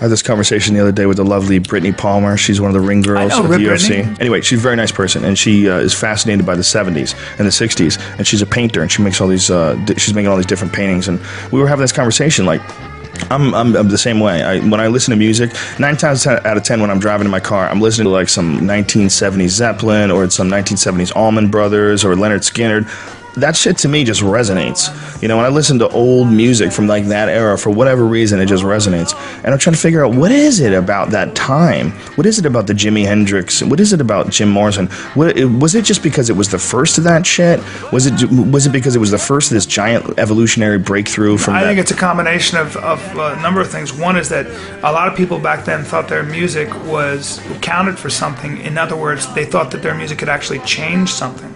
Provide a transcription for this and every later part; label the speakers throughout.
Speaker 1: had this conversation the other day with the lovely Brittany Palmer. She's one of the ring girls of the UFC. Anyway, she's a very nice person, and she is fascinated by the 70s and the 60s, and she's a painter, and she makes all these, she's making all these different paintings, and we were having this conversation, like, I'm the same way. When I listen to music, 9 times out of 10 when I'm driving in my car, I'm listening to like some 1970s Zeppelin or some 1970s Allman Brothers or Leonard Skinner. That shit to me just resonates. You know, when I listen to old music from like that era, for whatever reason, it just resonates. And I'm trying to figure out, what is it about that time? What is it about the Jimi Hendrix? What is it about Jim Morrison? Was it just because it was the first of that shit? Was it because it was the first of this giant evolutionary breakthrough from
Speaker 2: I think it's a combination of a number of things. One is that a lot of people back then thought their music counted for something. In other words, they thought that their music could actually change something.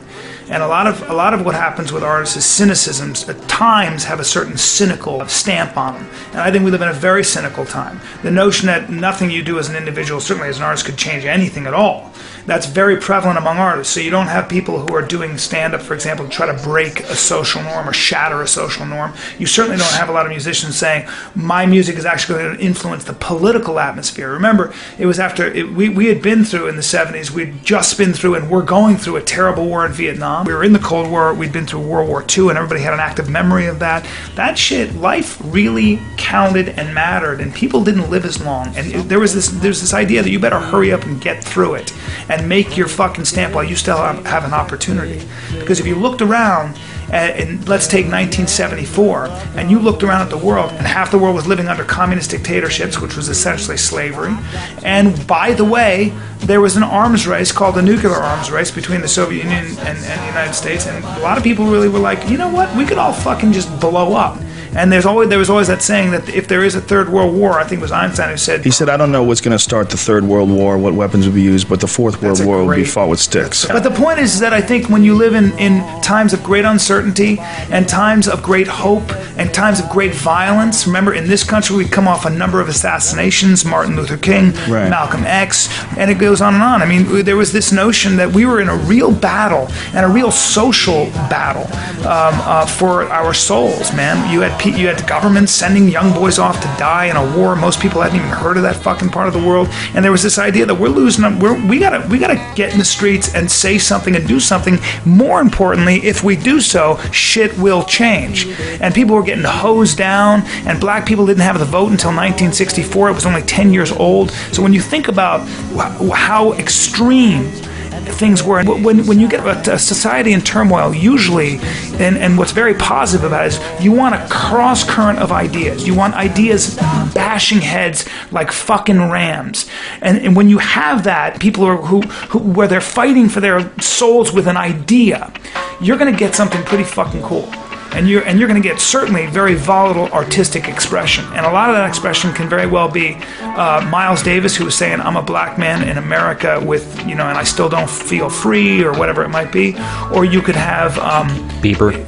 Speaker 2: And a lot of what happens with artists is cynicisms at times have a certain cynical stamp on them. And I think we live in a very cynical time. The notion that nothing you do as an individual, certainly as an artist, could change anything at all, that's very prevalent among artists. So you don't have people who are doing stand-up, for example, to try to break a social norm or shatter a social norm. You certainly don't have a lot of musicians saying, my music is actually going to influence the political atmosphere. Remember, it was after, we had been through in the 70s, we'd just been through, and we're going through a terrible war in Vietnam. We were in the Cold War, we'd been through World War II, and everybody had an active memory of that. That shit, life really counted and mattered, and people didn't live as long. And there's this idea that you better hurry up and get through it and make your fucking stamp while you still have an opportunity. Because if you looked around, and let's take 1974, and you looked around at the world, and half the world was living under communist dictatorships, which was essentially slavery. And by the way, there was an arms race called the nuclear arms race between the Soviet Union and the United States, and a lot of people really were like, you know what, we could all fucking just blow up. And there was always that saying that if there is a third world war, I think it was Einstein who said...
Speaker 1: He said, I don't know what's going to start the third world war, what weapons will be used, but the fourth world war will be fought with sticks.
Speaker 2: But the point is that I think when you live in times of great uncertainty and times of great hope and times of great violence, remember in this country we come off a number of assassinations, Martin Luther King, right, Malcolm X, and it goes on and on. I mean, there was this notion that we were in a real battle and a real social battle for our souls, man. You had the government sending young boys off to die in a war. Most people hadn't even heard of that fucking part of the world. And there was this idea that we're losing them. We gotta get in the streets and say something and do something. More importantly, if we do so, shit will change. And people were getting hosed down, and black people didn't have the vote until 1964. It was only 10 years old. So when you think about how extreme things were, when you get a society in turmoil, usually, and what's very positive about it is you want a cross current of ideas. You want ideas bashing heads like fucking rams. And when you have that, people where they're fighting for their souls with an idea, you're going to get something pretty fucking cool. And you're going to get certainly very volatile artistic expression. And a lot of that expression can very well be Miles Davis, who was saying, I'm a black man in America with, and I still don't feel free, or whatever it might be. Or you could have...
Speaker 3: Bieber.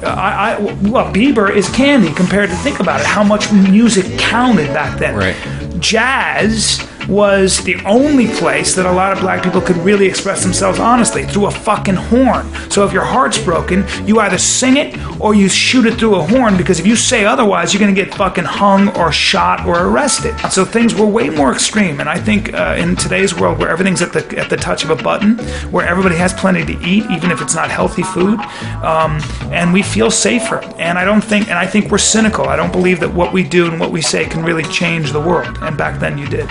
Speaker 2: Well, Bieber is candy compared to, think about it, how much music counted back then.
Speaker 3: Right.
Speaker 2: Jazz was the only place that a lot of black people could really express themselves honestly, through a fucking horn. So if your heart's broken, you either sing it or you shoot it through a horn, because if you say otherwise, you're going to get fucking hung or shot or arrested. So things were way more extreme, and I think in today's world where everything's at the touch of a button, where everybody has plenty to eat, even if it's not healthy food, and we feel safer. And I think we're cynical. I don't believe that what we do and what we say can really change the world, and back then you did.